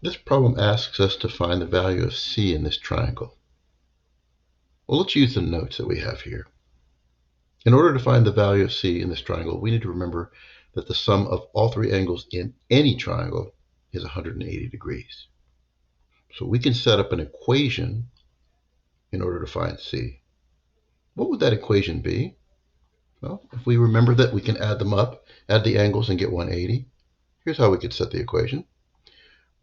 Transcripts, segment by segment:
This problem asks us to find the value of c in this triangle. Well, let's use the notes that we have here. In order to find the value of c in this triangle, we need to remember that the sum of all three angles in any triangle is 180 degrees. So we can set up an equation in order to find c. What would that equation be? Well, if we remember that we can add them up, add the angles and get 180, here's how we could set the equation.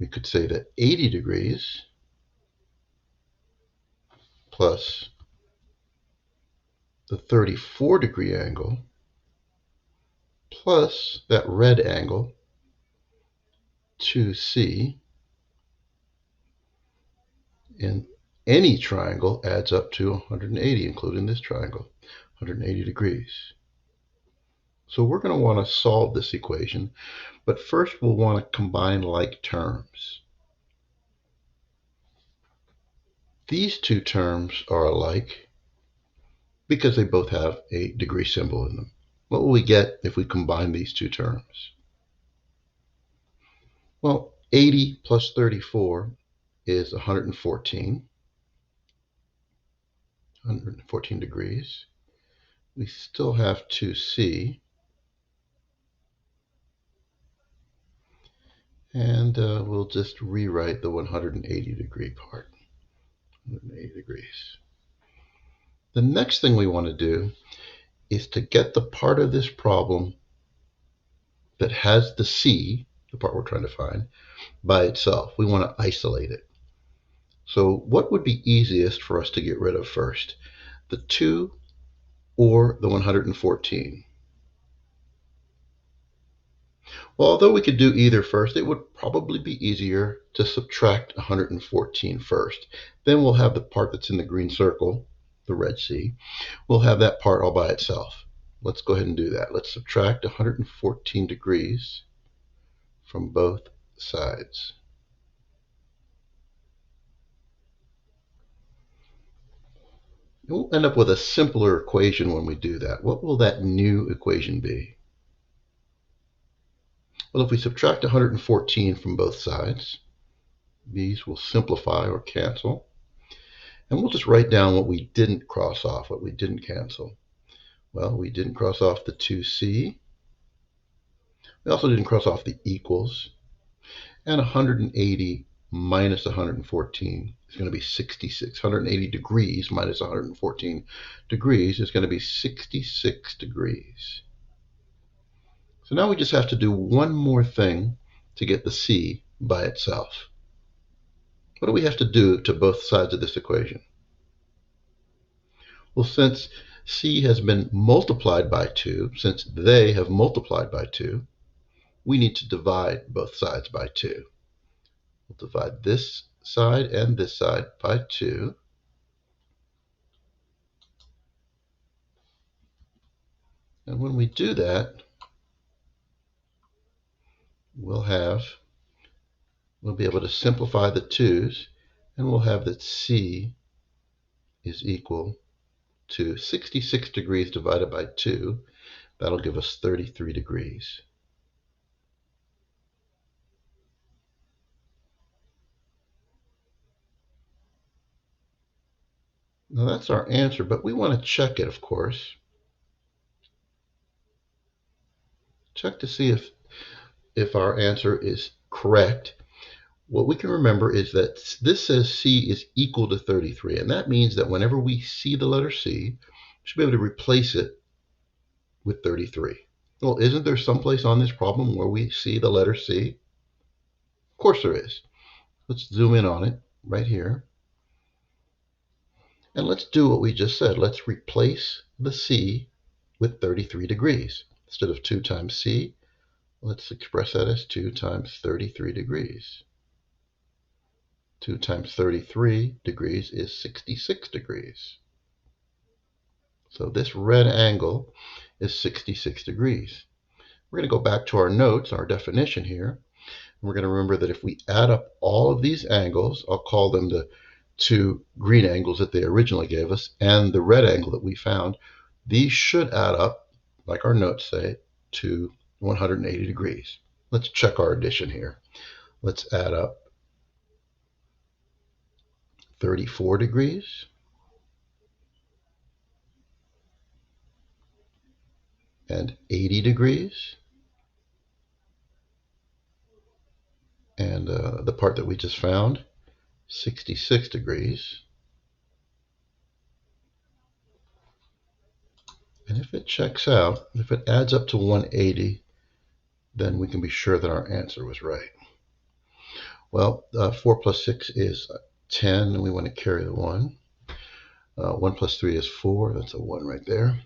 We could say that 80 degrees plus the 34-degree angle plus that red angle, 2c, in any triangle adds up to 180, including this triangle, 180 degrees. So we're going to want to solve this equation, but first we'll want to combine like terms. These two terms are alike because they both have a degree symbol in them. What will we get if we combine these two terms? Well, 80 plus 34 is 114 degrees. We still have 2c, and we'll just rewrite the 180 degree part. 180 degrees. The next thing we want to do is to get the part of this problem that has the c, the part we're trying to find, by itself. We want to isolate it. So what would be easiest for us to get rid of first? The 2 or the 114? Well, although we could do either first, it would probably be easier to subtract 114 first. Then we'll have the part that's in the green circle, the red C. We'll have that part all by itself. Let's go ahead and do that. Let's subtract 114 degrees from both sides. We'll end up with a simpler equation when we do that. What will that new equation be? Well, if we subtract 114 from both sides, these will simplify or cancel. And we'll just write down what we didn't cross off, what we didn't cancel. Well, we didn't cross off the 2c. We also didn't cross off the equals. And 180 minus 114 is going to be 66. 180 degrees minus 114 degrees is going to be 66 degrees. So now we just have to do one more thing to get the c by itself. What do we have to do to both sides of this equation? Well, since c has been multiplied by 2, since they have multiplied by 2, we need to divide both sides by 2. We'll divide this side and this side by 2. And when we do that, we'll be able to simplify the 2's, and we'll have that c is equal to 66 degrees divided by 2. That'll give us 33 degrees. Now that's our answer, but we want to check it, of course. Check to see if our answer is correct. What we can remember is that this says c is equal to 33, and that means that whenever we see the letter c, we should be able to replace it with 33. Well, isn't there someplace on this problem where we see the letter c? Of course there is. Let's zoom in on it right here. And let's do what we just said. Let's replace the c with 33 degrees. Instead of 2 times c, let's express that as 2 times 33 degrees. 2 times 33 degrees is 66 degrees. So this red angle is 66 degrees. We're going to go back to our notes, our definition here. We're going to remember that if we add up all of these angles, I'll call them the 2 green angles that they originally gave us, and the red angle that we found, these should add up, like our notes say, to 180 degrees. Let's check our addition here. Let's add up 34 degrees, and 80 degrees, and the part that we just found, 66 degrees. And if it checks out, if it adds up to 180, then we can be sure that our answer was right. Well, 4 plus 6 is 10, and we want to carry the 1. 1 plus 3 is 4. That's a 1 right there.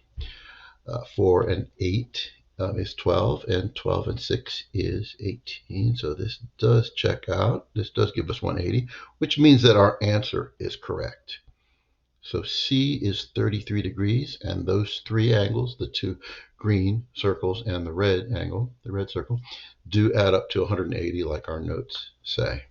4 and 8 is 12, and 12 and 6 is 18. So this does check out. This does give us 180, which means that our answer is correct. So C is 33 degrees, and those three angles, the two green circles and the red angle, the red circle, do add up to 180 like our notes say.